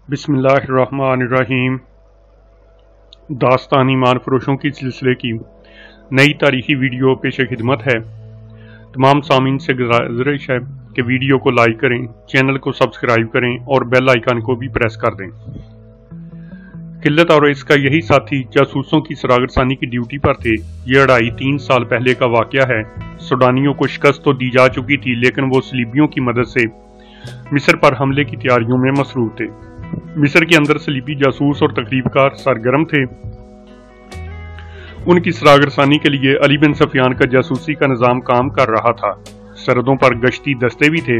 बिस्मिल्लाहिर्रहमानिर्रहीम। दास्तान ईमान फरोशों की सिलसिले की नई तारीखी वीडियो पेश खिदमत है। तमाम सामीन से गुजारिश है कि वीडियो को लाइक करें, चैनल को सब्सक्राइब करें और बेल आइकन को भी प्रेस कर दें। खिल्लत और इसका यही साथी जासूसों की सरागरसानी की ड्यूटी पर थे। ये 2.5-3 साल पहले का वाकया है। सूडानियों को शिकस्त तो दी जा चुकी थी, लेकिन वो सलीबियों की मदद से मिस्र पर हमले की तैयारियों में मसरूफ थे। मिस्र के अंदर सलीबी जासूस और तकरीबकार सरगर्म थे। उनकी सरागरसानी के लिए अली बिन सफियान का जासूसी का निज़ाम काम कर रहा था। सरहदों पर गश्ती दस्ते भी थे।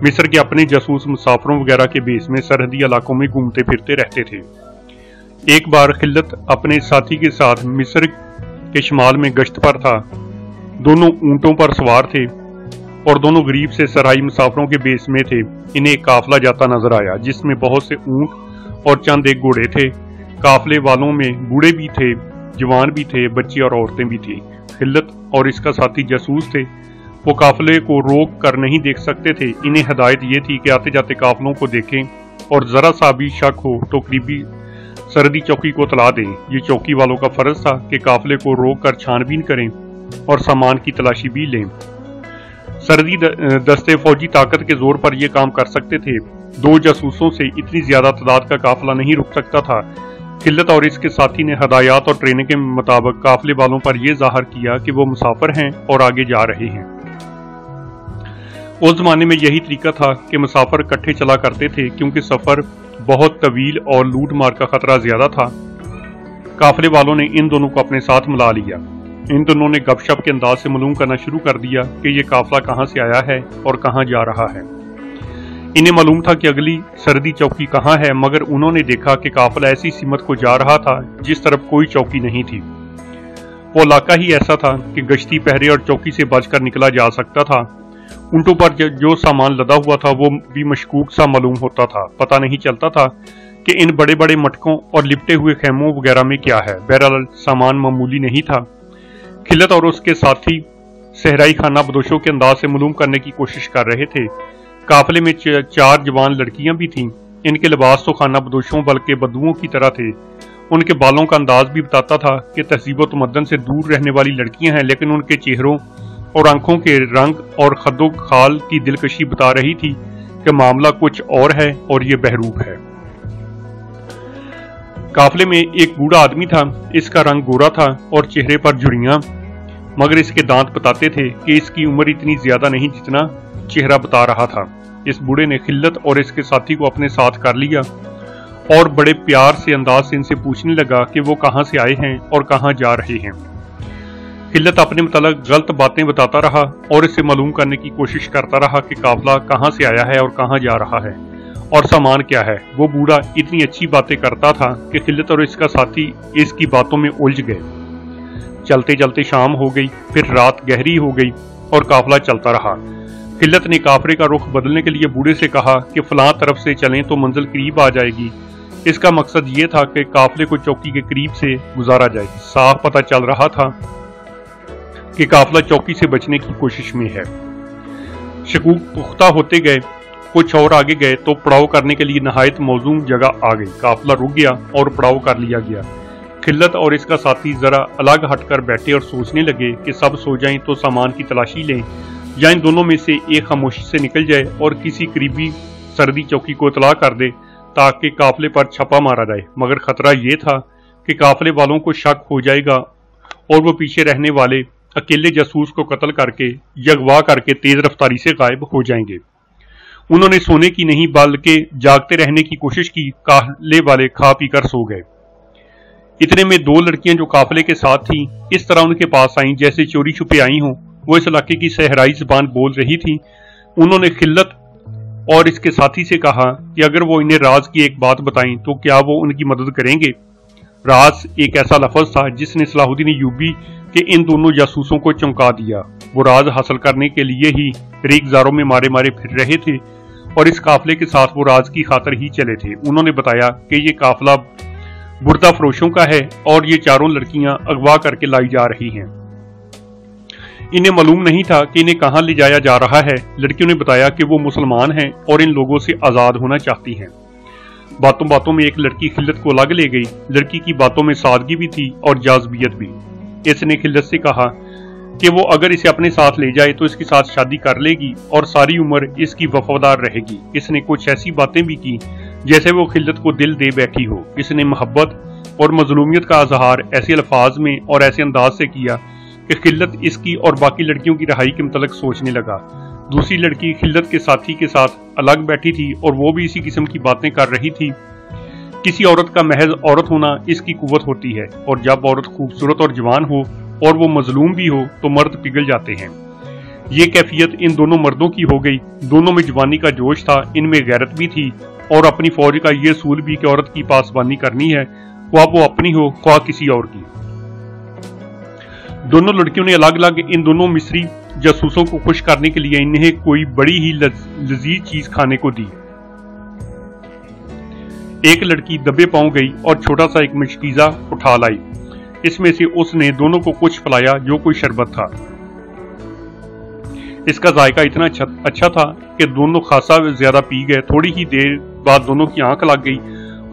मिस्र के अपने जासूस मुसाफरों वगैरह के बेस में सरहदी इलाकों में घूमते फिरते रहते थे। एक बार खिल्लत अपने साथी के साथ मिस्र के शुमाल में गश्त पर था। दोनों ऊंटों पर सवार थे और दोनों गरीब से सराई मुसाफरों के बेस में थे। इन्हें एक काफला जाता नजर आया, जिसमें बहुत से ऊंट और चंद एक घोड़े थे। काफले वालों में बूढ़े भी थे, जवान भी थे, बच्चे और औरतें भी थी। खिल्लत और इसका साथी जासूस थे। वो काफले को रोक कर नहीं देख सकते थे। इन्हें हिदायत ये थी कि आते जाते काफलों को देखें और जरा सा भी शक हो तो करीबी सरहदी चौकी को तला दें। ये चौकी वालों का फर्ज था कि काफले को रोक कर छानबीन करें और सामान की तलाशी भी लें। सरहदी दस्ते फौजी ताकत के जोर पर यह काम कर सकते थे। 2 जासूसों से इतनी ज्यादा तादाद का काफिला नहीं रुक सकता था। खिल्लत और इसके साथी ने हदायत और ट्रेनिंग के मुताबिक काफिले वालों पर यह जाहिर किया कि वो मुसाफिर हैं और आगे जा रहे हैं। उस जमाने में यही तरीका था कि मुसाफिर इकट्ठे चला करते थे, क्योंकि सफर बहुत तवील और लूट मार का खतरा ज्यादा था। काफिले वालों ने इन दोनों को अपने साथ मिला लिया। इन दोनों ने गपशप के अंदाज से मालूम करना शुरू कर दिया कि ये काफिला कहाँ से आया है और कहाँ जा रहा है। इन्हें मालूम था कि अगली सरहदी चौकी कहाँ है, मगर उन्होंने देखा कि काफिला ऐसी सीमत को जा रहा था जिस तरफ कोई चौकी नहीं थी। वो इलाका ही ऐसा था कि गश्ती पहरे और चौकी से बचकर निकला जा सकता था। ऊंटों पर जो सामान लदा हुआ था वो भी मशकूक सा मालूम होता था। पता नहीं चलता था कि इन बड़े बड़े मटकों और लिपटे हुए खेमों वगैरह में क्या है। बहरहाल सामान मामूली नहीं था। खिल्लत और उसके साथी सहराई खाना बदोशों के अंदाज से मालूम करने की कोशिश कर रहे थे। काफिले में 4 जवान लड़कियां भी थीं। इनके लिबास तो खाना बदोशों बल्कि बदुओं की तरह थे। उनके बालों का अंदाज भी बताता था कि तहजीब व तमद्दन से दूर रहने वाली लड़कियां हैं, लेकिन उनके चेहरों और आंखों के रंग और खद्दो खाल की दिलकशी बता रही थी कि मामला कुछ और है और ये बहरूप है। काफिले में एक बूढ़ा आदमी था। इसका रंग गोरा था और चेहरे पर झुर्रियां, मगर इसके दांत बताते थे कि इसकी उम्र इतनी ज्यादा नहीं जितना चेहरा बता रहा था। इस बूढ़े ने खिल्लत और इसके साथी को अपने साथ कर लिया और बड़े प्यार से अंदाज से इनसे पूछने लगा कि वो कहाँ से आए हैं और कहाँ जा रहे हैं। खिल्लत अपने मतलब गलत बातें बताता रहा और इससे मालूम करने की कोशिश करता रहा कि काफिला कहाँ से आया है और कहाँ जा रहा है और सामान क्या है। वो बूढ़ा इतनी अच्छी बातें करता था कि खिल्लत और इसका साथी इसकी बातों में उलझ गए। चलते चलते शाम हो गई, फिर रात गहरी हो गई और काफिला चलता रहा। खिल्लत ने काफिले का रुख बदलने के लिए बूढ़े से कहा कि फलां तरफ से चलें तो मंजिल करीब आ जाएगी। इसका मकसद ये था कि काफिले को चौकी के करीब से गुजारा जाए। साफ पता चल रहा था कि काफिला चौकी से बचने की कोशिश में है। शकूक पुख्ता होते गए। कुछ और आगे गए तो पड़ाव करने के लिए नहायत मौजूद जगह आ गई। काफिला रुक गया और पड़ाव कर लिया गया। खिल्लत और इसका साथी जरा अलग हटकर बैठे और सोचने लगे कि सब सो जाएं तो सामान की तलाशी लें, या इन दोनों में से एक खामोशी से निकल जाए और किसी करीबी सरहदी चौकी को इतला कर दे ताकि काफिले पर छापा मारा जाए। मगर खतरा यह था कि काफिले वालों को शक हो जाएगा और वो पीछे रहने वाले अकेले जासूस को कत्ल करके या अगवा करके तेज रफ्तारी से गायब हो जाएंगे। उन्होंने सोने की नहीं बल्कि जागते रहने की कोशिश की। काफिले वाले खा पी कर सो गए। इतने में 2 लड़कियां जो काफिले के साथ थीं इस तरह उनके पास आईं जैसे चोरी छुपे आई हों। वो इस इलाके की सहराई जुबान बोल रही थी। उन्होंने खिल्लत और इसके साथी से कहा कि अगर वो इन्हें राज की एक बात बताएं तो क्या वो उनकी मदद करेंगे। राज एक ऐसा लफ्ज था जिसने सलाहुद्दीन अय्यूबी के इन दोनों जासूसों को चौंका दिया। वो राज हासिल करने के लिए ही रेगजारों में मारे मारे फिर रहे थे और इस काफिले के साथ वो राज की खातर ही चले थे। उन्होंने बताया कि ये काफिला बुर्दा फरोशों का है और ये 4 लड़कियां अगवा करके लाई जा रही हैं। इन्हें मालूम नहीं था कि इन्हें कहां ले जाया जा रहा है। लड़कियों ने बताया कि वो मुसलमान हैं और इन लोगों से आजाद होना चाहती हैं। बातों बातों में एक लड़की खिल्लत को अलग ले गई। लड़की की बातों में सादगी भी थी और जाज़बियत भी। इसने खिल्लत से कहा कि वो अगर इसे अपने साथ ले जाए तो इसके साथ शादी कर लेगी और सारी उम्र इसकी वफादार रहेगी। इसने कुछ ऐसी बातें भी की जैसे वो खिल्लत को दिल दे बैठी हो। इसने मोहब्बत और मजलूमियत का इजहार ऐसे अल्फाज में और ऐसे अंदाज से किया कि खिल्लत इसकी और बाकी लड़कियों की रहाई के मुतल्लिक सोचने लगा। दूसरी लड़की खिल्लत के साथी के साथ अलग बैठी थी और वो भी इसी किस्म की बातें कर रही थी। किसी औरत का महज औरत होना इसकी कुव्वत होती है, और जब औरत खूबसूरत और जवान हो और वो मजलूम भी हो तो मर्द पिघल जाते हैं। ये कैफियत इन दोनों मर्दों की हो गई। दोनों में जवानी का जोश था, इनमें गैरत भी थी और अपनी फौज का ये असूल भी कि औरत की पासबानी करनी है, ख्वाह वो अपनी हो ख्वाह किसी और की। दोनों लड़कियों ने अलग अलग इन दोनों मिस्री जासूसों को खुश करने के लिए इन्हें कोई बड़ी ही लजीज चीज खाने को दी। एक लड़की दबे पांव गई और छोटा सा एक मशकीजा उठा लाई। इसमें से उसने दोनों को कुछ पिलाया जो कोई शरबत था। इसका जायका इतना अच्छा था कि दोनों खासा ज्यादा पी गए। थोड़ी ही देर बाद दोनों की आंख लग गई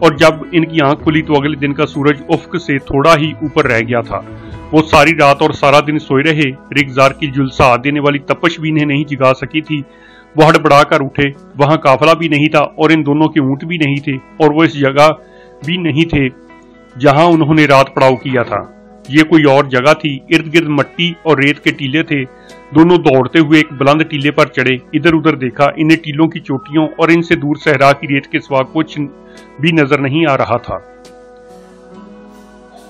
और जब इनकी आंख खुली तो अगले दिन का सूरज उफ्क से थोड़ा ही ऊपर रह गया था। वो सारी रात और सारा दिन सोए रहे। रिगजार की जुलसा देने वाली तपश भी इन्हें नहीं जगा सकी थी। वो हड़बड़ा कर उठे। वहां काफिला भी नहीं था और इन दोनों के ऊंट भी नहीं थे, और वो इस जगह भी नहीं थे जहां उन्होंने रात पड़ाव किया था। ये कोई और जगह थी। इर्द गिर्द मट्टी और रेत के टीले थे। दोनों दौड़ते हुए एक बुलंद टीले पर चढ़े। इधर उधर देखा, इन्हें टीलों की चोटियों और इनसे दूर सहरा की रेत के सिवा कुछ भी नजर नहीं आ रहा था।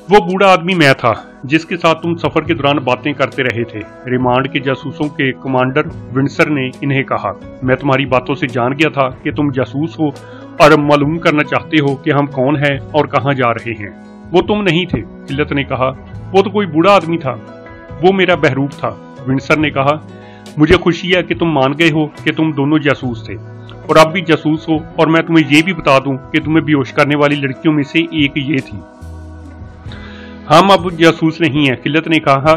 वो बूढ़ा आदमी मैं था जिसके साथ तुम सफर के दौरान बातें करते रहे थे, रिमांड के जासूसों के कमांडर विंडसर ने इन्हें कहा। मैं तुम्हारी बातों से जान गया था कि तुम जासूस हो और मालूम करना चाहते हो कि हम कौन हैं और कहां जा रहे हैं। वो तुम नहीं थे, खिल्लत ने कहा। वो तो कोई बूढ़ा आदमी था। वो मेरा बहरूप था, विंडसर ने कहा। मुझे खुशी है कि तुम मान गए हो कि तुम दोनों जासूस थे और अब भी जासूस हो, और मैं तुम्हें ये भी बता दूं कि तुम्हें बेहोश करने वाली लड़कियों में से एक ये थी। हम अब जासूस नहीं हैं, खिल्लत ने कहा।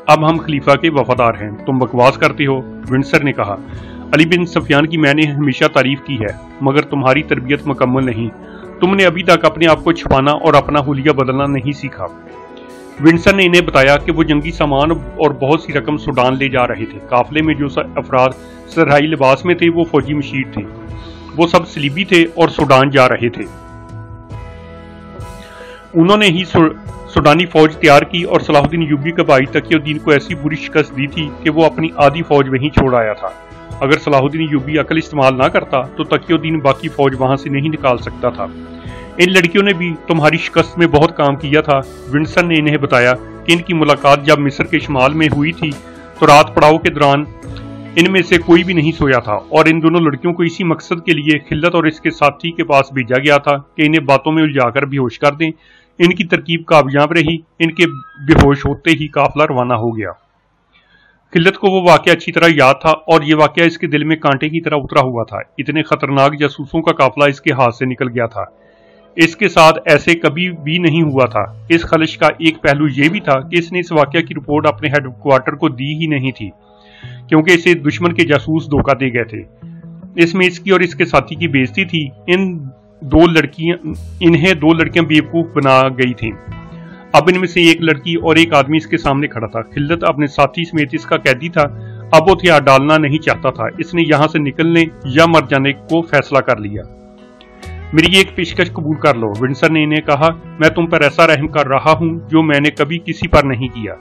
अब हम खलीफा के वफादार हैं। तुम बकवास करते हो, विंडसर ने कहा। अली बिन सफियान की मैंने हमेशा तारीफ की है, मगर तुम्हारी तरबियत मुकम्मल नहीं। तुमने अभी तक अपने आप को छुपाना और अपना हुलिया बदलना नहीं सीखा। विंडसर ने इन्हें बताया कि वो जंगी सामान और बहुत सी रकम सूडान ले जा रहे थे। काफिले में जो अफराद सरहदी लिबास में थे वो फौजी मशीर थे। वो सब सलीबी थे और सूडान जा रहे थे। उन्होंने ही सूडानी फौज तैयार की और सलाहुद्दीन यूबी के भाई तकियुद्दीन को ऐसी बुरी शिकस्त दी थी कि वो अपनी आधी फौज वहीं छोड़ आया था। अगर सलाहुद्दीन यूबी अकल इस्तेमाल ना करता तो तकियुद्दीन बाकी फौज वहां से नहीं निकाल सकता था। इन लड़कियों ने भी तुम्हारी शिकस्त में बहुत काम किया था। विंडसर ने इन्हें बताया कि इनकी मुलाकात जब मिस्र के शुमाल में हुई थी तो रात पड़ाव के दौरान इनमें से कोई भी नहीं सोया था, और इन दोनों लड़कियों को इसी मकसद के लिए खिल्लत और इसके साथी के पास भेजा गया था कि इन्हें बातों में उलझाकर बेहोश कर दें। इनकी तरकीब कामयाब रही। इनके बेहोश होते ही काफिला रवाना हो गया। खिल्लत को वो वाकया अच्छी तरह याद था और ये वाकया इसके दिल में कांटे की तरह उतरा हुआ था। इतने खतरनाक जासूसों का काफिला इसके हाथ से निकल गया था। इसके साथ ऐसे कभी भी नहीं हुआ था। इस खलिश का एक पहलू ये भी था कि इसने इस वाकया की रिपोर्ट अपने हेडक्वार्टर को दी ही नहीं थी, क्योंकि इसे दुश्मन के जासूस धोखा दे गए थे। इसमें इसकी और इसके साथी की बेइज्जती थी। इन्हें दो लड़कियां बेवकूफ बना गई थीं। अब इनमें से एक लड़की और एक आदमी इसके सामने खड़ा था। खिल्लत अपने साथी समेत इसका कैदी था। अब वो हथियार डालना नहीं चाहता था। इसने यहां से निकलने या मर जाने को फैसला कर लिया। मेरी एक पेशकश कबूल कर लो, विंडसर ने इन्हें कहा। मैं तुम पर ऐसा रहम कर रहा हूं जो मैंने कभी किसी पर नहीं किया।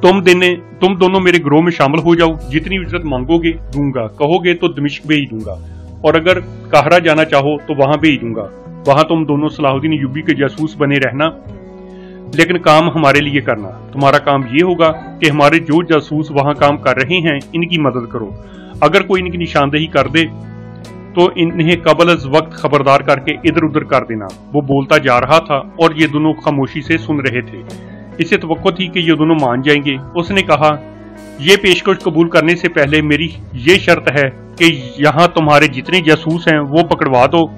तुम दोनों मेरे गिरोह में शामिल हो जाओ। जितनी इज्जत मांगोगे दूंगा, कहोगे तो दमिश्क भेज दूंगा, और अगर काहरा जाना चाहो तो वहां भेज दूंगा। वहां तुम दोनों सलाहुद्दीन यूबी के जासूस बने रहना, लेकिन काम हमारे लिए करना। तुम्हारा काम ये होगा कि हमारे जो जासूस वहां काम कर रहे हैं इनकी मदद करो। अगर कोई इनकी निशानदेही कर दे तो इन्हें कबल अज वक्त खबरदार करके इधर उधर कर देना। वो बोलता जा रहा था और ये दोनों खामोशी से सुन रहे थे। इसे तवक्को थी कि ये दोनों मान जाएंगे। उसने कहा, ये पेशकश कबूल करने से पहले मेरी ये शर्त है कि यहाँ तुम्हारे जितने जासूस हैं वो पकड़वा दो।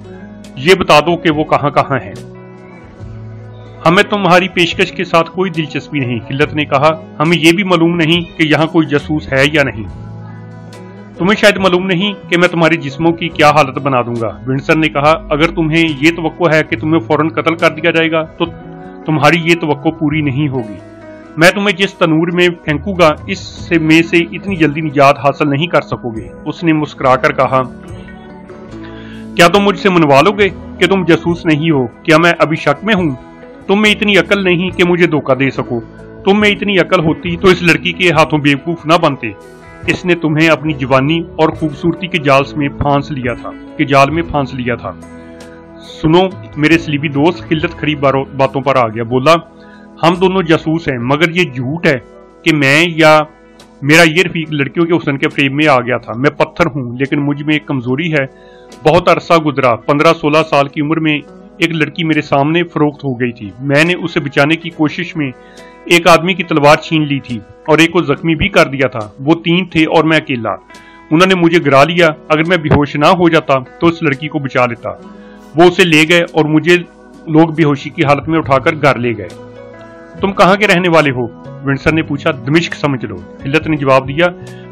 ये बता दो कि वो कहाँ कहाँ हैं। हमें तुम्हारी पेशकश के साथ कोई दिलचस्पी नहीं, खिल्लत ने कहा। हमें ये भी मालूम नहीं कि यहाँ कोई जासूस है या नहीं। तुम्हें शायद मालूम नहीं कि मैं तुम्हारे जिस्मों की क्या हालत बना दूंगा। विंडसर ने कहा, अगर तुम्हें ये तवक्को है कि तुम्हें फौरन कत्ल कर दिया जाएगा तो तुम्हारी ये तवक्को पूरी नहीं होगी। मैं तुम्हें जिस तनूर में फेंकूंगा इससे में से इतनी जल्दी निजात हासिल नहीं कर सकोगे। उसने मुस्कुराकर कहा, क्या तुम मुझसे मनवा लोगे कि तुम जासूस नहीं हो? क्या मैं अभी शक में हूं? तुम में इतनी अकल नहीं कि मुझे धोखा दे सको। तुम में इतनी अकल होती तो इस लड़की के हाथों बेवकूफ ना बनते। इसने तुम्हें अपनी जवानी और खूबसूरती के जाल में फांस लिया था। सुनो मेरे सलीबी दोस्त, खिल्लत खड़ी बातों पर आ गया। बोला, हम दोनों जासूस हैं, मगर ये झूठ है कि मैं या मेरा ये रफीक लड़कियों के हुस्न के फ्रेम में आ गया था। मैं पत्थर हूं, लेकिन मुझ में एक कमजोरी है। बहुत अरसा गुजरा, 15-16 साल की उम्र में एक लड़की मेरे सामने फरोख्त हो गई थी। मैंने उसे बचाने की कोशिश में एक आदमी की तलवार छीन ली थी और एक को जख्मी भी कर दिया था। वो 3 थे और मैं अकेला। उन्होंने मुझे गिरा लिया। अगर मैं बेहोश ना हो जाता तो उस लड़की को बचा लेता। वो उसे ले गए और मुझे लोग बेहोशी की हालत में उठाकर घर ले गए। तुम कहाँ के रहने वाले हो? विंडसर ने पूछा। दमिश्क समझ लो, खिल्लत ने जवाब दिया।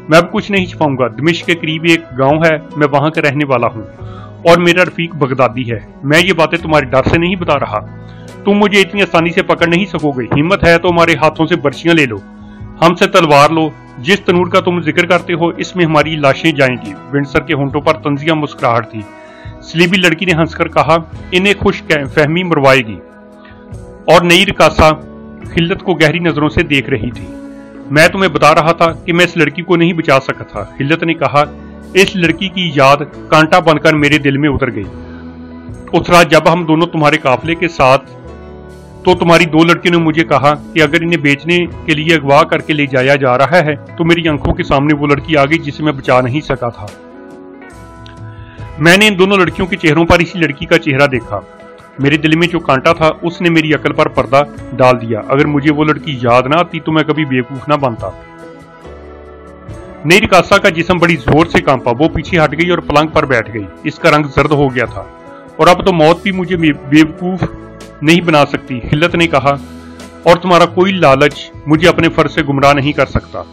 मैं अब कुछ नहीं छिपाऊंगा। दमिश्क के करीब एक गांव है, मैं वहां का रहने वाला हूँ और मेरा रफीक बगदादी है। मैं ये बातें तुम्हारे डर से नहीं बता रहा। तुम मुझे इतनी आसानी से पकड़ नहीं सकोगे। हिम्मत है तो हमारे हाथों से बर्छियां ले लो, हमसे तलवार लो। जिस तनूर का तुम जिक्र करते हो इसमें हमारी लाशें जाएंगी। विंडसर के होंठों पर तंजिया मुस्कुराहट थी। सलीबी लड़की ने हंसकर कहा, इन्हें खुश फहमी मरवाएगी। और नई रकासा खिल्लत को गहरी नजरों से देख रही थी। मैं तुम्हें बता रहा था कि मैं इस लड़की को नहीं बचा सका था। खिल्लत ने कहा, इस लड़की की याद कांटा बनकर मेरे दिल में उतर गई। उस रात जब हम दोनों तुम्हारे काफिले के साथ तो तुम्हारी 2 लड़कियों ने मुझे कहा कि अगर इन्हें बेचने के लिए अगवा करके ले जाया जा रहा है तो मेरी आंखों के सामने वो लड़की आ गई जिसे मैं बचा नहीं सका था। मैंने इन दोनों लड़कियों के चेहरों पर इसी लड़की का चेहरा देखा। मेरे दिल में जो कांटा था उसने मेरी अकल पर पर्दा डाल दिया। अगर मुझे वो लड़की याद ना आती तो मैं कभी बेवकूफ ना बनता। नई रकासा का जिस्म बड़ी जोर से कांपा। वो पीछे हट गई और पलंग पर बैठ गई। इसका रंग जर्द हो गया था। और अब तो मौत भी मुझे बेवकूफ नहीं बना सकती, खिल्लत ने कहा। और तुम्हारा कोई लालच मुझे अपने फर्ज से गुमराह नहीं कर सकता।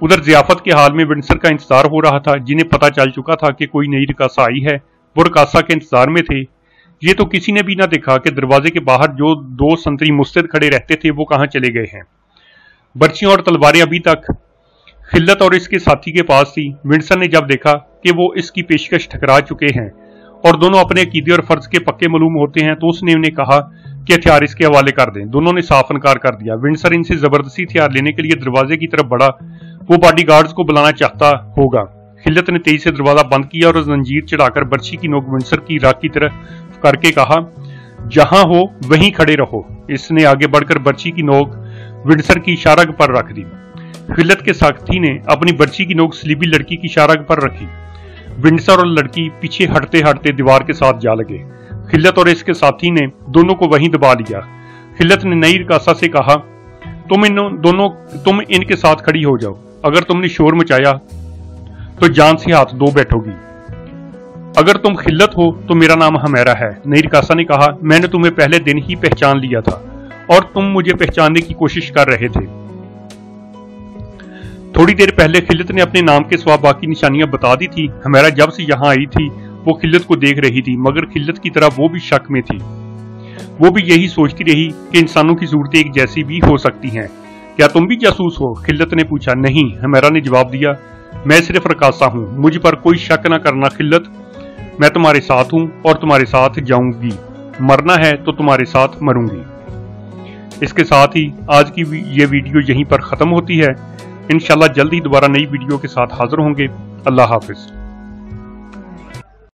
उधर जियाफत के हाल में विंडसर का इंतजार हो रहा था। जिन्हें पता चल चुका था कि कोई नई रकासा आई है, वो रकासा के इंतजार में थे। ये तो किसी ने भी ना देखा कि दरवाजे के बाहर जो 2 संतरी मुस्तैद खड़े रहते थे वो कहां चले गए हैं। बर्छियां और तलवारें अभी तक खिल्लत और इसके साथी के पास थी। विंडसर ने जब देखा कि वो इसकी पेशकश ठकरा चुके हैं और दोनों अपने अकीदे और फर्ज के पक्के मालूम होते हैं तो उसने उन्हें कहा कि हथियार इसके हवाले कर दें। दोनों ने साफ इनकार कर दिया। विंडसर इनसे जबरदस्ती हथियार लेने के लिए दरवाजे की तरफ बढ़ा। वो बॉडीगार्ड्स को बुलाना चाहता होगा। खिल्लत ने तेजी से दरवाजा बंद किया और जंजीर चढ़ाकर बर्छी की नोक विंडसर की राख की तरफ करके कहा, जहां हो वहीं खड़े रहो। इसने आगे बढ़कर बर्छी की नोक विंडसर की इशारा पर रख दी। खिल्लत के साथी ने अपनी बर्छी की नोक सलीबी लड़की की इशारा पर रखी। विंडसर और लड़की पीछे हटते हटते दीवार के साथ जा लगे। खिल्लत और इसके साथी ने दोनों को वहीं दबा लिया। खिल्लत ने नई रकासा से कहा, तुम इनके साथ खड़ी हो जाओ। अगर तुमने शोर मचाया तो जान से हाथ धो बैठोगी। अगर तुम खिल्लत हो तो मेरा नाम हमेरा है। नई रकासा ने कहा, मैंने तुम्हें पहले दिन ही पहचान लिया था और तुम मुझे पहचानने की कोशिश कर रहे थे। थोड़ी देर पहले खिल्लत ने अपने नाम के सिवा बाकी निशानियां बता दी थी। हमेरा जब से यहां आई थी वो खिल्लत को देख रही थी, मगर खिल्लत की तरह वो भी शक में थी। वो भी यही सोचती रही कि इंसानों की सूरतें एक जैसी भी हो सकती हैं। क्या तुम भी जासूस हो? खिल्लत ने पूछा। नहीं, हमेरा ने जवाब दिया, मैं सिर्फ रकासा हूं। मुझ पर कोई शक न करना खिल्लत। मैं तुम्हारे साथ हूं और तुम्हारे साथ जाऊंगी। मरना है तो तुम्हारे साथ मरूंगी। इसके साथ ही आज की ये वीडियो यहीं पर खत्म होती है। इंशाल्लाह जल्द ही दोबारा नई वीडियो के साथ हाजिर होंगे। अल्लाह हाफिज।